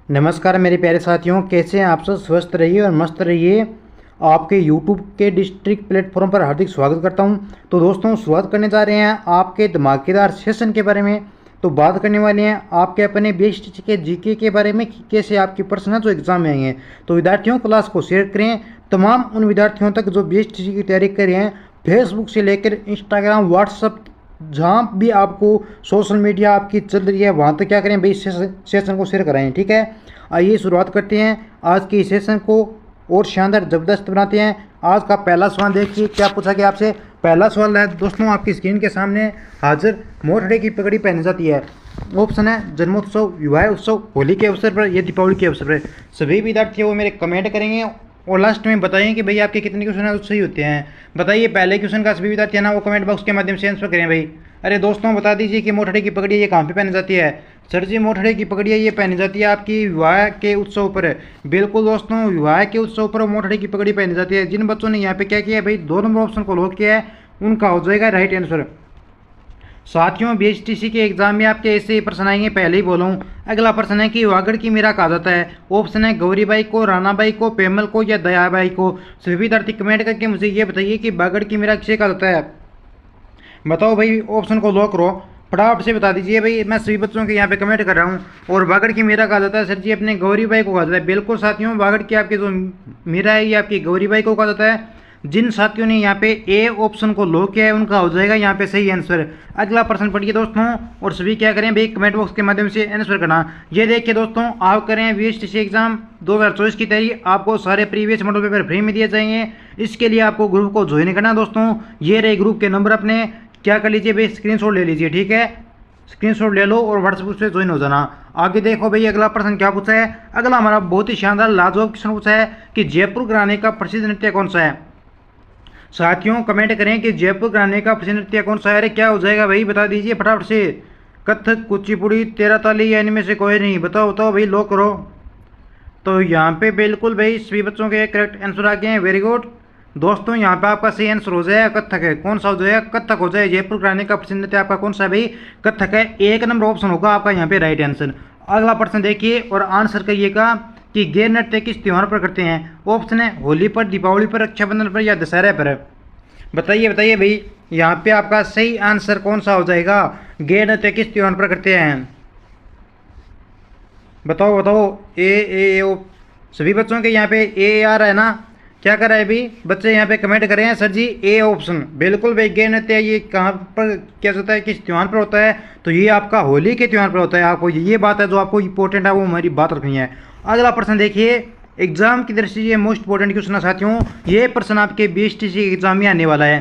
नमस्कार मेरे प्यारे साथियों, कैसे हैं आप सब। स्वस्थ रहिए और मस्त रहिए। आपके YouTube के डिस्ट्रिक्ट प्लेटफॉर्म पर हार्दिक स्वागत करता हूं। तो दोस्तों, शुरुआत करने जा रहे हैं आपके धमाकेदार सेशन के बारे में। तो बात करने वाले हैं आपके अपने BSTC के GK के बारे में कि कैसे आपके प्रश्न जो एग्जाम में आएंगे। तो विद्यार्थियों, क्लास को शेयर करें तमाम उन विद्यार्थियों तक जो BSTC की तैयारी कर रहे हैं। फेसबुक से लेकर इंस्टाग्राम, व्हाट्सअप, जहाँ भी आपको सोशल मीडिया आपकी चल रही है वहाँ तक क्या करें भाई, सेशन को शेयर कराएं। ठीक है, आइए शुरुआत करते हैं आज के सेशन को और शानदार ज़बरदस्त बनाते हैं। आज का पहला सवाल देखिए क्या पूछा गया आपसे। पहला सवाल है दोस्तों आपकी स्क्रीन के सामने हाजिर। मोटड़े की पगड़ी पहनी जाती है। ऑप्शन है जन्मोत्सव, विवाह उत्सव, होली के अवसर पर या दीपावली के अवसर पर। सभी विद्यार्थी वो मेरे कमेंट करेंगे और लास्ट में बताइए कि भाई आपके कितने क्वेश्चन है सही होते हैं। बताइए पहले क्वेश्चन का सभी विद्यार्थी है ना वो कमेंट बॉक्स के माध्यम से आंसर करें भाई। अरे दोस्तों, बता दीजिए कि मोटड़े की पगड़ी ये कहाँ पे पहनी जाती है। सर जी, मोटड़े की पगड़ी ये पहनी जाती है आपकी विवाह के उत्सव पर। बिल्कुल दोस्तों, विवाह के उत्सव पर मोटड़े की पगड़ी पहनी जाती है। जिन बच्चों ने यहाँ पे क्या किया है भाई, 2 नंबर ऑप्शन को लॉक किया है, उनका हो जाएगा राइट आंसर। साथियों, BSTC के एग्जाम में आपके ऐसे ही प्रश्न आएंगे, पहले ही बोला हूँ। अगला प्रश्न है कि वागड़ की मीरा कहा जाता है। ऑप्शन है गौरीबाई को, रानाबाई को, पेमल को या दयाबाई को। सभी विद्यार्थी कमेंट करके मुझे ये बताइए कि वागड़ की मीरा किसे कहा जाता है। बताओ भाई, ऑप्शन को लॉक करो, फटाफट से बता दीजिए भाई। मैं सभी बच्चों के यहाँ पे कमेंट कर रहा हूँ। और वागड़ की मीरा कहा जाता है सर जी अपने गौरीबाई को कहा जाता है। बिल्कुल साथियों, वागड़ की आपकी जो मीरा है ये आपकी गौरीबाई को कहा जाता है। जिन साथियों ने यहाँ पे ए ऑप्शन को लॉक किया है उनका हो जाएगा यहाँ पे सही आंसर। अगला प्रश्न पढ़िए दोस्तों, और सभी क्या करें भाई कमेंट बॉक्स के माध्यम से आंसर करना। ये देखिए दोस्तों, आप करें BSTC एग्जाम 2024 की तैयारी, आपको सारे प्रीवियस मॉडल पेपर फ्री में दिए जाएंगे। इसके लिए आपको ग्रुप को ज्वाइन करना दोस्तों। ये रहे ग्रुप के नंबर, अपने क्या कर लीजिए भाई, स्क्रीनशॉट ले लीजिए। ठीक है, स्क्रीनशॉट ले लो और व्हाट्सएप से ज्वाइन हो जाना। आगे देखो भाई, अगला प्रश्न क्या पूछा है। अगला हमारा बहुत ही शानदार लाजवाब क्वेश्चन पूछा है कि जयपुर घराने का प्रसिद्ध नृत्य कौन सा है। साथियों कमेंट करें कि जयपुर घराने का प्रसिद्ध नृत्य कौन सा है। अरे क्या हो जाएगा भाई, बता दीजिए फटाफट से। कथक, कुचिपुड़ी, तेरा ताली या इनमें से कोई नहीं। बताओ बताओ भाई, लॉक करो। तो यहाँ पे बिल्कुल भाई सभी बच्चों के करेक्ट आंसर आ गए हैं, वेरी गुड दोस्तों। यहाँ पे आपका सही आंसर हो जाएगा कथक है। कौन सा हो जाएगा, कथक हो जाएगा। जयपुर घराने का प्रसिद्ध नृत्य आपका कौन सा है भाई, कथक है। 1 नंबर ऑप्शन होगा आपका यहाँ पे राइट आंसर। अगला प्रश्न देखिए और आंसर करिएगा कि गैर नृत्य किस त्योहार पर करते हैं। ऑप्शन है होली पर, दीपावली पर, रक्षाबंधन पर या दशहरा पर। बताइए बताइए भाई, यहाँ पे आपका सही आंसर कौन सा हो जाएगा। गैर नृत्य किस त्योहार पर करते हैं, बताओ बताओ। ए ओ सभी बच्चों के यहाँ पे ए आ रहा है ना, क्या कर रहा है भाई बच्चे यहाँ पे कमेंट करें हैं। सर जी ए ऑप्शन, बिल्कुल भाई। गैर नृत्य ये कहाँ पर क्या होता है, किस त्योहार पर होता है। तो ये आपका होली के त्योहार पर होता है। आपको ये बात है जो आपको इंपॉर्टेंट है, वो हमारी बात रखनी है। अगला प्रश्न देखिए, एग्जाम की दृष्टि से ये मोस्ट इंपॉर्टेंट क्वेश्चन है साथियों। ये प्रश्न आपके BSTC एग्जाम में आने वाला है।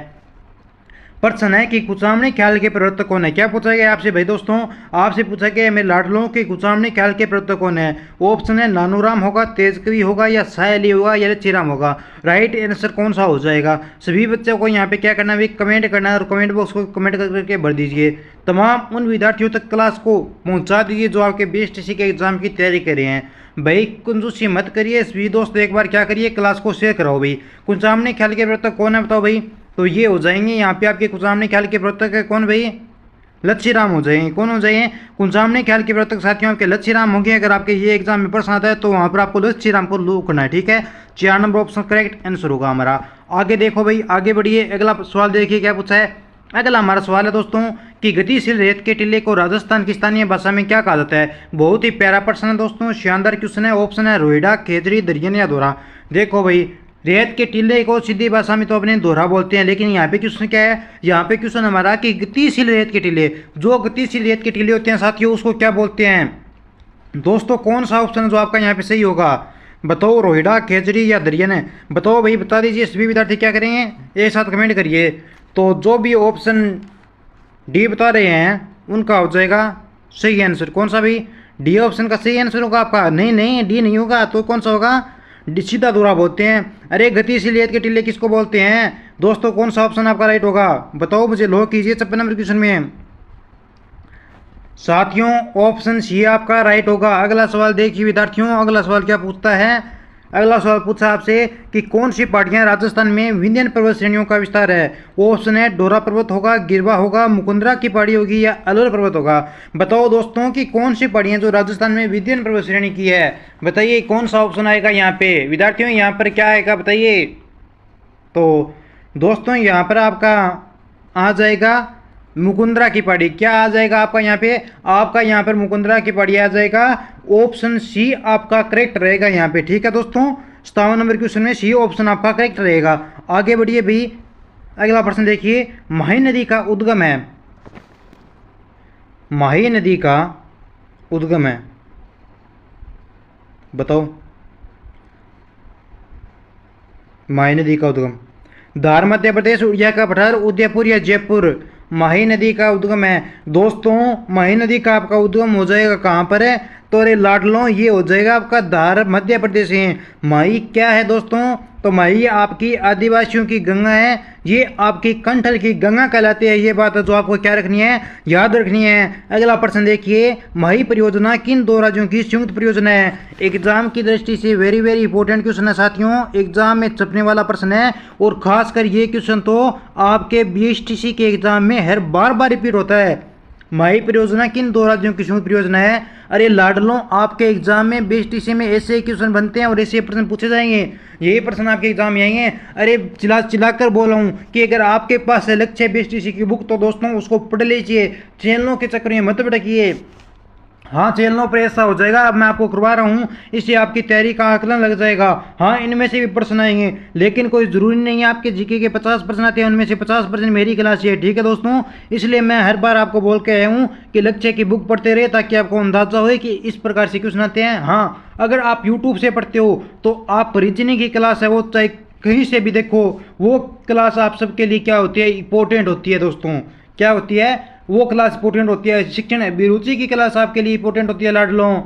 प्रश्न है कि कुचामणी ख्याल के प्रवर्तक कौन है। क्या पूछा गया आपसे भाई दोस्तों, आपसे पूछा गया मेरे लाडलों के कुचामणी ख्याल के प्रवर्तक कौन है। ऑप्शन है नानूराम होगा, तेजकवि होगा या साय अली होगा या लच्छीराम होगा। राइट आंसर कौन सा हो जाएगा। सभी बच्चों को यहाँ पे क्या करना है, कमेंट करना है और कमेंट बॉक्स को कमेंट करके भर दीजिए। तमाम उन विद्यार्थियों तक क्लास को पहुँचा दीजिए जो आपके BSTC के एग्जाम की तैयारी कर रहे हैं। भाई कंजूसी मत करिए सभी दोस्त, एक बार क्या करिए क्लास को शेयर कराओ भाई। कुचामणी ख्याल के प्रवर्तक कौन है बताओ भाई। तो ये हो जाएंगे यहाँ पे आपके कुचामणी ख्याल के प्रवर्तक है कौन भाई, लच्छीराम हो जाएंगे। कौन हो जाएंगे, कुचामणी ख्याल के प्रवर्तक साथियों आपके लच्छीराम होंगे। अगर आपके ये एग्जाम में प्रश्न आता है तो वहाँ पर आपको लच्छीराम को लॉक करना है। ठीक है, 4 नंबर ऑप्शन करेक्ट आंसर होगा हमारा। आगे देखो भाई, आगे बढ़िए। अगला सवाल देखिए क्या पूछा है। अगला हमारा सवाल है दोस्तों कि गतिशील रेत के टीले को राजस्थान की स्थानीय भाषा में क्या कहा जाता है। बहुत ही प्यारा प्रश्न है दोस्तों, शानदार क्वेश्चन है। ऑप्शन है रोहिड़ा, खेजड़ी, दरियन या दोहरा। देखो भाई, रेत के टीले को सीधी भाषा में तो अपने दोहरा बोलते हैं, लेकिन यहाँ पे क्वेश्चन क्या है, यहाँ पे क्वेश्चन हमारा कि गतिशील रेत के टीले, जो गतिशील रेत के टीले होते हैं साथियों उसको क्या बोलते हैं। दोस्तों कौन सा ऑप्शन जो आपका यहाँ पे सही होगा, बताओ। रोहिड़ा, खेजड़ी या दरियन है। बताओ भाई, बता दीजिए। सभी विद्यार्थी क्या करेंगे, एक साथ कमेंट करिए। तो जो भी ऑप्शन डी बता रहे हैं उनका हो जाएगा सही आंसर। कौन सा भाई, डी ऑप्शन का सही आंसर होगा आपका। नहीं नहीं, डी नहीं होगा तो कौन सा होगा, सीधा दोहरा बोलते हैं। अरे गतिशील रेत के टीले किसको बोलते हैं दोस्तों, कौन सा ऑप्शन आपका राइट होगा बताओ मुझे, लॉक कीजिए 56 नंबर क्वेश्चन में। साथियों ऑप्शन सी आपका राइट होगा। अगला सवाल देखिए विद्यार्थियों, अगला सवाल क्या पूछता है। अगला सवाल पूछा आपसे कि कौन सी पहाड़ियां राजस्थान में विंध्य पर्वत श्रेणियों का विस्तार है। वो ऑप्शन है डोरा पर्वत होगा, गिरवा होगा, मुकुंदरा की पहाड़ी होगी या अलवर पर्वत होगा। बताओ दोस्तों कि कौन सी पहाड़ियां जो राजस्थान में विंध्य पर्वत श्रेणी की है। बताइए कौन सा ऑप्शन आएगा यहाँ पे विद्यार्थियों, यहाँ पर क्या आएगा बताइए। तो दोस्तों यहाँ पर आपका आ जाएगा मुकुंदरा की पहाड़ी। क्या आ जाएगा आपका यहाँ पे, आपका यहाँ पर मुकुंदरा की पहाड़ी आ जाएगा। ऑप्शन सी आपका करेक्ट रहेगा यहाँ पे। ठीक है दोस्तों, 57 नंबर क्वेश्चन में सी ऑप्शन आपका करेक्ट रहेगा। आगे बढ़िए भाई, अगला प्रश्न देखिए। माही नदी का उद्गम है, माही नदी का उद्गम है, बताओ माही नदी का उद्गम। धार मध्य प्रदेश, उड़िया का पठार, उदयपुर या जयपुर। माही नदी का उद्गम है दोस्तों, माही नदी का आपका उद्गम हो जाएगा कहाँ पर है, तो अरे लाडलो ये हो जाएगा आपका धार मध्य प्रदेश है। माही क्या है दोस्तों, तो माही आपकी आदिवासियों की गंगा है, ये आपकी कंठल की गंगा कहलाती है। ये बात है जो आपको क्या रखनी है, याद रखनी है। अगला प्रश्न देखिए। माही परियोजना किन दो राज्यों की संयुक्त परियोजना है। एग्जाम की दृष्टि से वेरी वेरी इंपॉर्टेंट क्वेश्चन है साथियों, एग्जाम में छपने वाला प्रश्न है। और खासकर ये क्वेश्चन तो आपके बीएसटीसी के एग्जाम में हर बार रिपीट होता है। माही परियोजना किन दो राज्यों की संयुक्त परियोजना है। अरे लाडलों, आपके एग्जाम में बीएसटीसी में ऐसे क्वेश्चन बनते हैं और ऐसे प्रश्न पूछे जाएंगे। यही प्रश्न आपके एग्जाम में आएंगे। अरे चिल्लाकर बोल रहा हूँ कि अगर आपके पास है लक्ष्य बीएसटीसी की बुक तो दोस्तों उसको पढ़ लीजिए, चैनलों के चक्कर में मत भटकिए। हाँ, चैनलों पर ऐसा हो जाएगा, अब मैं आपको करवा रहा हूँ, इससे आपकी तैयारी का आकलन लग जाएगा। हाँ, इनमें से भी प्रश्न आएंगे, लेकिन कोई ज़रूरी नहीं है आपके जीके के 50 प्रश्न आते हैं उनमें से 50% मेरी क्लास है। ठीक है दोस्तों, इसलिए मैं हर बार आपको बोल के आया हूँ कि लक्ष्य की बुक पढ़ते रहे ताकि आपको अंदाजा हो कि इस प्रकार से क्वेश्चन आते हैं। हाँ, अगर आप यूट्यूब से पढ़ते हो तो आप रीजनिंग की क्लास है वो चाहे कहीं से भी देखो, वो क्लास आप सबके लिए क्या होती है, इंपॉर्टेंट होती है दोस्तों। क्या होती है वो क्लास इंपॉर्टेंट होती है। शिक्षण अभिरुचि की क्लास आपके लिए इंपॉर्टेंट होती है लाडलों।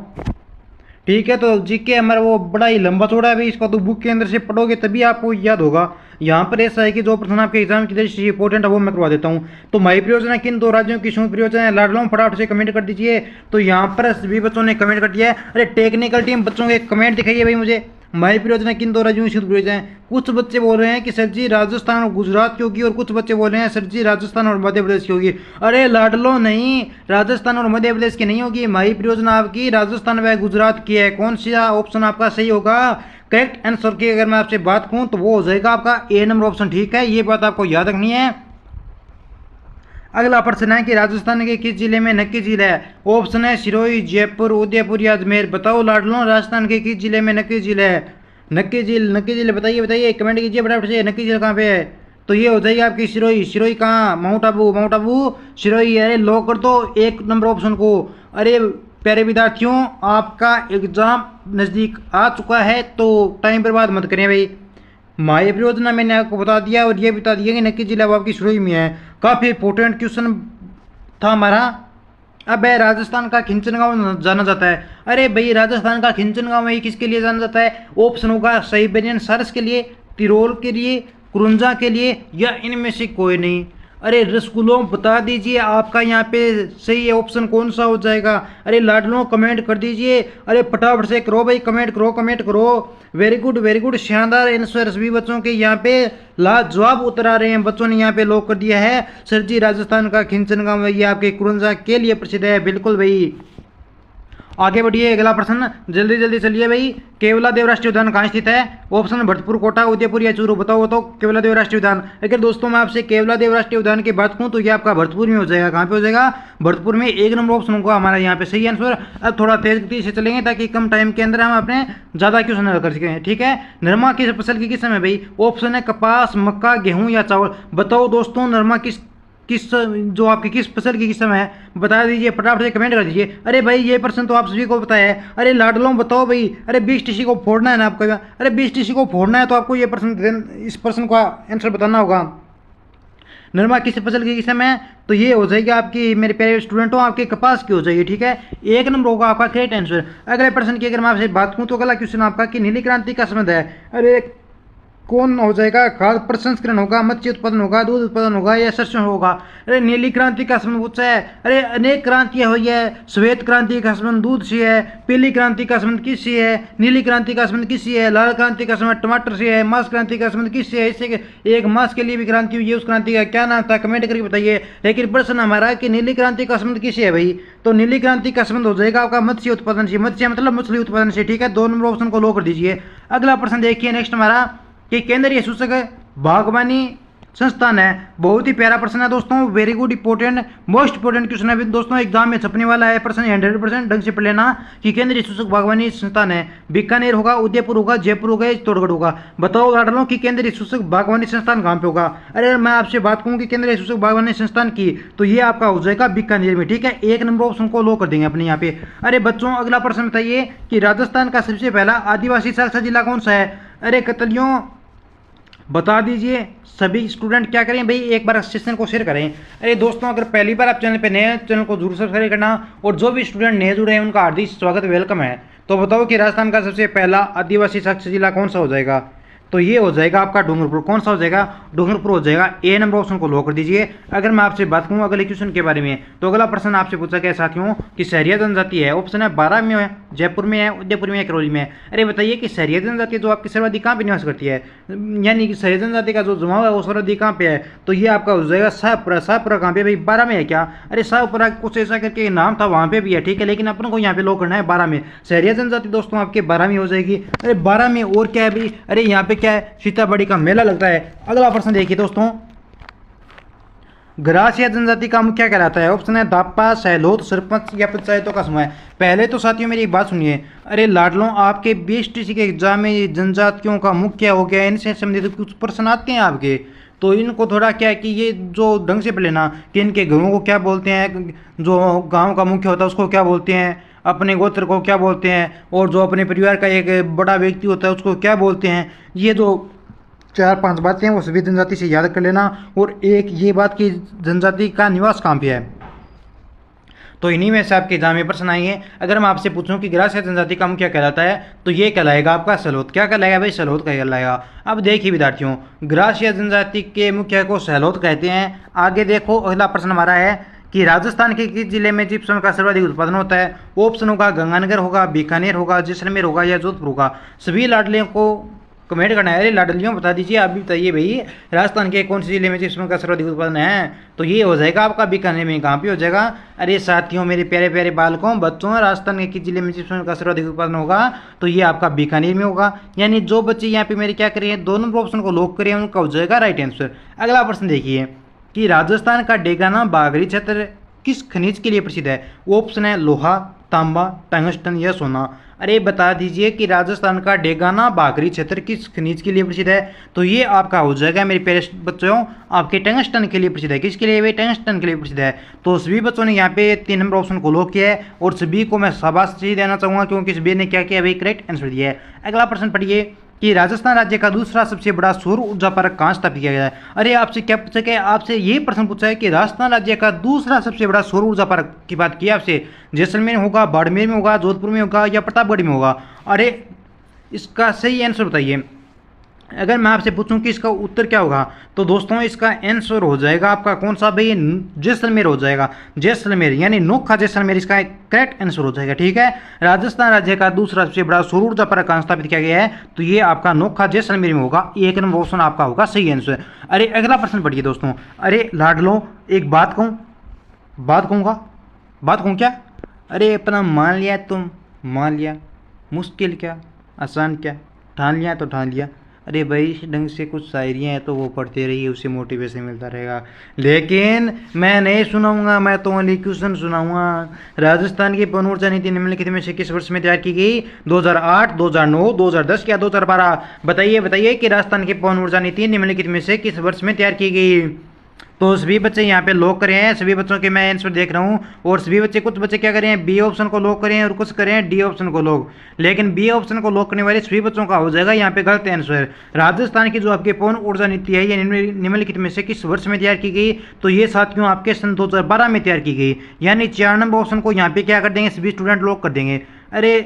ठीक है, तो जीके हमारा वो बड़ा ही लंबा चौड़ा है भाई, इसको तो बुक के अंदर से पढ़ोगे तभी आपको याद होगा। यहाँ पर ऐसा है कि जो प्रश्न आपके एग्जाम की दृष्टि से इंपॉर्टेंट है वो मैं करवा देता हूँ। तो माही परियोजना किन दो राज्यों की संयुक्त परियोजना है लाडलों, फटाफट से कमेंट कर दीजिए। तो यहाँ पर सभी बच्चों ने कमेंट कर दिया है। अरे टेक्निकल टीम बच्चों के कमेंट दिखाइए भाई मुझे। माही परियोजना किन दो राज्यों की संयुक्त परियोजना है। कुछ बच्चे बोल रहे हैं कि सर जी राजस्थान और गुजरात की होगी, और कुछ बच्चे बोल रहे हैं सर जी राजस्थान और मध्य प्रदेश की होगी। अरे लाडलो नहीं, राजस्थान और मध्य प्रदेश की नहीं होगी। माही परियोजना आपकी राजस्थान व गुजरात की है। कौन सा ऑप्शन आपका सही होगा। करेक्ट आंसर की अगर मैं आपसे बात कहूँ तो वो हो जाएगा आपका ए नंबर ऑप्शन। ठीक है, ये बात आपको याद रखनी है। अगला प्रश्न है कि राजस्थान के किस जिले में नक्की झील है। ऑप्शन है सिरोही, जयपुर, उदयपुर या अजमेर। बताओ लाडलों, राजस्थान के किस जिले में नक्की झील है। नक्की झील बताइए बताइए, कमेंट कीजिए फटाफट से। नक्की झील कहाँ पे है, तो ये हो जाएगी आपकी सिरोही। सिरोही कहाँ, माउंट आबू सिरोही। अरे लो कर दो 1 नंबर ऑप्शन को। अरे प्यारे विद्यार्थियों, आपका एग्जाम नज़दीक आ चुका है तो टाइम बर्बाद मत करें भाई। माही परियोजना मैंने आपको बता दिया और ये बता दिया कि नक्की जिला आपकी सिरोही में है। काफ़ी इंपॉर्टेंट क्वेश्चन था हमारा। अब है राजस्थान का खिंचन गांव जाना जाता है। अरे भाई, राजस्थान का खिंचन गांव में किसके लिए जाना जाता है। ऑप्शन होगा साइबेरियन सारस के लिए, तिरोल के लिए, कुरुंजा के लिए या इनमें से कोई नहीं। अरे रसगुल्लों बता दीजिए आपका यहाँ पे सही ऑप्शन कौन सा हो जाएगा। अरे लाडलों कमेंट कर दीजिए। अरे फटाफट से करो भाई, कमेंट करो। वेरी गुड शानदार आंसर सभी बच्चों के यहाँ पे लाजवाब उतर आ रहे हैं। बच्चों ने यहाँ पे लॉक कर दिया है सर जी राजस्थान का खिंचन गांव ये आपके कुरुंजा के लिए प्रसिद्ध है। बिल्कुल भाई, आगे बढ़िए। अगला प्रश्न जल्दी चलिए भाई। केवला देव राष्ट्रीय उद्यान कहाँ स्थित है। ऑप्शन भरतपुर, कोटा, उदयपुर या चूरू। बताओ केवला देव राष्ट्रीय उद्यान। अगर दोस्तों मैं आपसे केवला देव राष्ट्रीय उद्यान की बात करूँ तो ये आपका भरतपुर में हो जाएगा। कहाँ पे हो जाएगा, भरतपुर में। 1 नंबर ऑप्शन होगा हमारा यहाँ पे सही आंसर। अब थोड़ा तेज गति से चलेंगे ताकि कम टाइम के अंदर हम अपने ज़्यादा क्वेश्चन हल कर सकें। ठीक है, नरमा किस फसल की किस्म है भाई। ऑप्शन है कपास, मक्का, गेहूँ या चावल। बताओ दोस्तों नरमा किस जो आपकी किस फसल की किस्म है, बता दीजिए फटाफट से कमेंट कर दीजिए। अरे भाई, ये प्रश्न तो आप सभी को पता है। अरे लाडलों बताओ भाई। अरे 20 टीसी को फोड़ना है ना आपको। अरे 20 टीसी को फोड़ना है तो आपको ये प्रश्न, इस प्रश्न का आंसर बताना होगा। नरमा किस फसल की किस्म है, तो ये हो जाएगी आपकी मेरे प्यारे स्टूडेंटों आपके कपास की हो जाएगी। ठीक है, 1 नंबर होगा आपका करेक्ट आंसर। अगले प्रश्न की अगर मैं आपसे बात करूँ तो अगला क्वेश्चन आपका कि नीली क्रांति का संबंध है। अरे कौन हो जाएगा? खाद्य प्रसंस्करण होगा, मत्स्य उत्पादन होगा, दूध उत्पादन होगा या सरसों होगा? अरे नीली क्रांति का संबंध पूछा है। अरे अनेक क्रांतियां हुई है। श्वेत क्रांति का संबंध दूध से है, पीली क्रांति का संबंध किससे है, नीली क्रांति का संबंध किससे है, लाल क्रांति का संबंध टमाटर से है, मांस क्रांति का संबंध किससे है? इससे एक मांस के लिए भी क्रांति हुई है, उस क्रांति का क्या नाम था? कमेंट करके बताइए। लेकिन प्रश्न हमारा कि नीली क्रांति का संबंध किससे है भाई? तो नीली क्रांति का संबंध हो जाएगा आपका मत्स्य उत्पादन से। मत्स्य मतलब मछली उत्पादन से, ठीक है। 2 नंबर ऑप्शन को लो कर दीजिए। अगला प्रश्न देखिए नेक्स्ट हमारा कि केंद्रीय सूचक बागवानी संस्थान है। बहुत ही प्यारा प्रश्न है दोस्तों, very good, important, most important question है दोस्तों, एग्जाम में छपने वाला है प्रश्न। 100% ढंग से पढ़ लेना कि केंद्रीय सूचक बागवानी संस्थान है। बीकानेर होगा, उदयपुर होगा, जयपुर होगा, चित्तौड़गढ़ होगा। बताओ लाडलों कि केंद्रीय सूचक बागवानी संस्थान कहाँ पे होगा? अरे मैं आपसे बात कहूँ कि केंद्रीय सूचक बागवानी संस्थान की, तो ये आपका हो जाएगा बीकानेर में, ठीक है। 1 नंबर ऑप्शन को लो कर देंगे अपने यहाँ पे। अरे बच्चों अगला प्रश्न बताइए कि राजस्थान का सबसे पहला आदिवासी साक्षर जिला कौन सा है? अरे कतलियों बता दीजिए। सभी स्टूडेंट क्या करें भाई, एक बार सेशन को शेयर करें। अरे दोस्तों अगर पहली बार आप चैनल पे नए हैं, चैनल को जरूर सब्सक्राइब करना, और जो भी स्टूडेंट नए जुड़े हैं उनका हार्दिक स्वागत, वेलकम है। तो बताओ कि राजस्थान का सबसे पहला आदिवासी साक्षर जिला कौन सा हो जाएगा? तो ये हो जाएगा आपका डूंगरपुर। कौन सा हो जाएगा? डूंगरपुर हो जाएगा। ए नंबर ऑप्शन को लो कर दीजिए। अगर मैं आपसे बात करूँ अगले क्वेश्चन के बारे में, तो अगला प्रश्न आपसे पूछा गया साथियों कि सहरिया जनजाति है। ऑप्शन है 12 में है, जयपुर में है, उदयपुर में है, करौली में है। अरे बताइए कि सहरिया जनजाति जो आपकी सर्वाधिक कहाँ पे निवास करती है, यानी कि सहरिया जनजाति का जो जमाव है वो सर्वाधिक कहाँ पे है? तो ये आपका हो जाएगा शाहपुरा। शाहपुरा कहाँ पे भाई? 12 में है क्या? अरे शाहपुरा कुछ ऐसा करके नाम था, वहाँ पे भी है, ठीक है, लेकिन अपन को यहाँ पे लो करना है 12 में। सहरिया जनजाति दोस्तों आपके 12 में हो जाएगी। अरे 12 में और क्या है भाई? अरे यहाँ पे क्या है? सीताबड़ी का मेला लगता है। अगला प्रश्न देखिए दोस्तों, ग्रासिया जनजाति का मुखिया कहलाता है। ऑप्शन है दापा, सहलोत, सरपंच या पंचायतों का समूह है। पहले तो साथियों मेरी एक बात सुनिए। अरे लाडलों आपके बीएसटीसी के एग्जाम में जनजातियों का मुखिया हो गया, इनसे संबंधित कुछ प्रश्न आते हैं आपके, तो इनको थोड़ा क्या है कि ये जो ढंग से लेना कि इनके घरों को क्या बोलते हैं, जो गाँव का मुखिया होता है उसको क्या बोलते हैं, अपने गोत्र को क्या बोलते हैं, और जो अपने परिवार का एक बड़ा व्यक्ति होता है उसको क्या बोलते हैं। ये जो 4-5 बातें हैं वो सभी जनजाति से याद कर लेना। और एक ये बात कि जनजाति का निवास कहाँ पे है, तो इन्हीं में से आपके एग्जाम में प्रश्न आएंगे। अगर मैं आपसे पूछूं कि ग्रासिया जनजाति का मुखिया कहलाता है, तो ये कहलाएगा आपका सलोत। क्या कहलाएगा भाई? सलोत कहलाएगा। अब देखिए विद्यार्थियों, ग्रासिया जनजाति के मुखिया को सलोत कहते हैं। आगे देखो अगला प्रश्न हमारा है कि राजस्थान के किस जिले में जिप्सम का सर्वाधिक उत्पादन होता है? ऑप्शन होगा गंगानगर होगा, बीकानेर होगा, जैसलमेर होगा या जोधपुर होगा। सभी लाडलियों को कमेंट करना है। अरे लाडलियों बता दीजिए, आप भी बताइए भाई, राजस्थान के कौन से जिले में जिप्सम का सर्वाधिक उत्पादन है? तो ये हो जाएगा आपका बीकानेर में। कहाँ पे हो जाएगा? अरे साथियों मेरे प्यारे प्यारे बालकों बच्चों, राजस्थान के किस जिले में जिप्सम का सर्वाधिक उत्पादन होगा? तो ये आपका बीकानेर में होगा। यानी जो बच्चे यहाँ पे मेरे क्या करें, 2 नंबर ऑप्शन को लॉक करें, उनका हो जाएगा राइट आंसर। अगला प्रश्न देखिए कि राजस्थान का डेगाना बागरी क्षेत्र किस खनिज के लिए प्रसिद्ध है? ऑप्शन है लोहा, तांबा, टंगस्टन या सोना। अरे बता दीजिए कि राजस्थान का डेगाना बागरी क्षेत्र किस खनिज के लिए प्रसिद्ध है? तो ये आपका हो जाएगा मेरे प्यारे बच्चों आपके टंगस्टन के लिए प्रसिद्ध है। किसके लिए? वे टंगस्टन के लिए प्रसिद्ध है। तो सभी बच्चों ने यहाँ पे 3 नंबर ऑप्शन को लॉक किया है, और सभी को मैं शाबाशी देना चाहूँगा क्योंकि सभी ने क्या किया भाई? करेक्ट आंसर दिया है। अगला प्रश्न पढ़िए कि राजस्थान राज्य का दूसरा सबसे बड़ा सौर ऊर्जा पार्क कहाँ स्थापित किया गया है? अरे आपसे क्या पूछा गया? आपसे ये प्रश्न पूछा है कि राजस्थान राज्य का दूसरा सबसे बड़ा सौर ऊर्जा पार्क की बात की आपसे। जैसलमेर में होगा, बाड़मेर में होगा, जोधपुर में होगा या प्रतापगढ़ में होगा? अरे इसका सही आंसर बताइए। अगर मैं आपसे पूछूं कि इसका उत्तर क्या होगा, तो दोस्तों इसका आंसर हो जाएगा आपका कौन सा भाई? जैसलमेर हो जाएगा। जैसलमेर यानी नोखा जैसलमेर इसका करेक्ट आंसर हो जाएगा, ठीक है। राजस्थान राज्य का दूसरा सबसे बड़ा सौर ऊर्जा पार्क कहाँ स्थापित किया गया है? तो ये आपका नोखा जैसलमेर में होगा। 1 नंबर ऑप्शन आपका होगा सही आंसर। अरे अगला प्रश्न पढ़िए दोस्तों। अरे लाडलो एक बात कहूँ, बात कहूँ क्या? अरे अपना मान लिया तुम, मान लिया, मुश्किल क्या आसान क्या, ठान लिया तो ठान लिया। अरे भाई इस ढंग से कुछ शायरियाँ हैं तो वो पढ़ते रहिए, उससे मोटिवेशन मिलता रहेगा। लेकिन मैं नहीं सुनाऊंगा, मैं तो ओनली क्वेश्चन सुनाऊंगा। राजस्थान की पवन ऊर्जा नीति निम्नलिखित में से किस वर्ष में तैयार की गई? 2008, 2009, 2010 या 2012? बताइए बताइए कि राजस्थान की पवन ऊर्जा नीति निम्नलिखित में से किस वर्ष में तैयार की गई? तो सभी बच्चे यहाँ पे लॉक करें हैं, सभी बच्चों के मैं आंसर देख रहा हूँ, और सभी बच्चे कुछ बच्चे क्या करें? बी ऑप्शन को लॉक करें और कुछ करें डी ऑप्शन को लॉक। लेकिन बी ऑप्शन को लॉक करने वाले सभी बच्चों का हो जाएगा यहाँ पे गलत आंसर। राजस्थान की जो आपके पवन ऊर्जा नीति है ये निम्नलिखित में से किस वर्ष में तैयार की गई? तो ये साथियों आपके सन 2012 में तैयार की गई। यानी 4 नंबर ऑप्शन को यहाँ पे क्या कर देंगे? सभी स्टूडेंट लॉक कर देंगे। अरे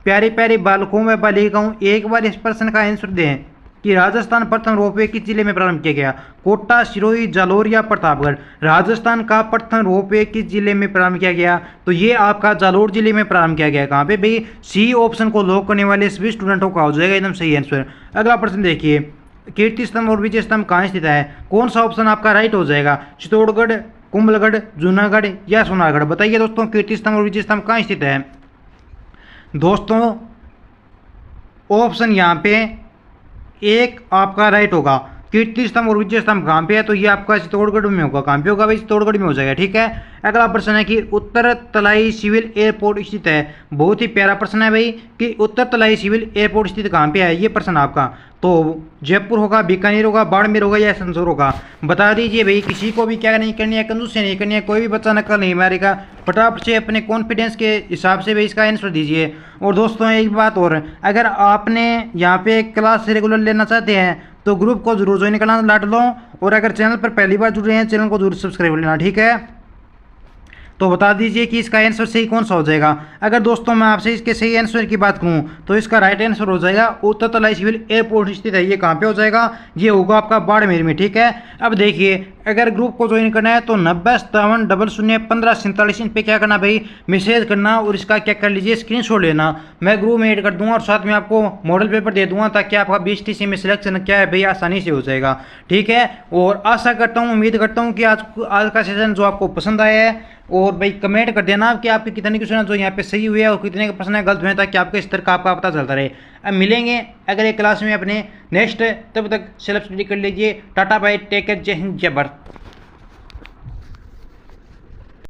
प्यारे प्यारे बालकों में बालिकाओं, एक बार इस प्रश्न का आंसर दें। कि राजस्थान प्रथम रोपवे किस जिले में प्रारंभ किया गया? कोटा, सिरोही, जालोर या प्रतापगढ़? राजस्थान का प्रथम रोपवे किस जिले में प्रारंभ किया गया? तो ये आपका जालोर जिले में प्रारंभ किया गया। कहाँ पे भाई? सी ऑप्शन को लॉक करने वाले सभी स्टूडेंटों का हो जाएगा एकदम सही आंसर। अगला प्रश्न देखिए, कीर्ति स्तंभ और विजय स्तंभ कहाँ स्थित है? कौन सा ऑप्शन आपका राइट हो जाएगा? चित्तौड़गढ़, कुंभलगढ़, जूनागढ़ या सोनारगढ़? बताइए दोस्तों, कीर्ति स्तंभ और विजय स्तंभ कहाँ स्थित है? दोस्तों ऑप्शन यहाँ पे एक आपका राइट होगा। कीर्ति स्तंभ और विजय स्तंभ कहाँ पे है? तो ये आपका चित्तौड़गढ़ में होगा। कहाँ पे होगा भाई? चित्तौड़गढ़ में हो जाएगा। ठीक है। अगला प्रश्न है कि उत्तर तलाई सिविल एयरपोर्ट स्थित है। बहुत ही प्यारा प्रश्न है भाई कि उत्तर तलाई सिविल एयरपोर्ट स्थित कहाँ पे है? ये प्रश्न आपका तो जयपुर होगा, बीकानेर होगा, बाड़मेर होगा या संसौर होगा? बता दीजिए भाई। किसी को भी क्या नहीं करनी है, कंजूसी नहीं करनी है, कोई भी बच्चा नकल नहीं मारेगा। फटाफट से अपने कॉन्फिडेंस के हिसाब से भाई इसका आंसर दीजिए। और दोस्तों एक बात और, अगर आपने यहाँ पे क्लास रेगुलर लेना चाहते हैं तो ग्रुप को जरूर ज्वाइन करना लाट लो। और अगर चैनल पर पहली बार जुड़ रहे हैं, चैनल को जरूर सब्सक्राइब लेना। ठीक है। तो बता दीजिए कि इसका आंसर सही कौन सा हो जाएगा। अगर दोस्तों मैं आपसे इसके सही आंसर की बात करूं तो इसका राइट आंसर हो जाएगा उत्तर तलाई सिविल एयरपोर्ट स्थित है। ये कहाँ पे हो जाएगा? ये होगा आपका बाड़मेर में। ठीक है। अब देखिए, अगर ग्रुप को ज्वाइन करना है तो 9057001547 इन पे क्या करना भाई? मैसेज करना और इसका क्या कर लीजिए, स्क्रीनशॉट लेना। मैं ग्रुप में ऐड कर दूंगा और साथ में आपको मॉडल पेपर दे दूंगा ताकि आपका BSTC में सिलेक्शन क्या है भाई आसानी से हो जाएगा। ठीक है। और आशा करता हूँ, उम्मीद करता हूँ कि आज का सेशन जो आपको पसंद आया है। और भाई कमेंट कर देना कि आपके कितने क्वेश्चन जो यहाँ पे सही हुए और कितने के प्रश्न गलत हुए, ताकि आपके स्तर का आपका पता चलता रहे। अब मिलेंगे अगले क्लास में अपने नेक्स्ट, तब तक सेल्फ स्टडी कर लीजिए। टाटा बाय, टेक केयर, जय हिंद, जय भारत।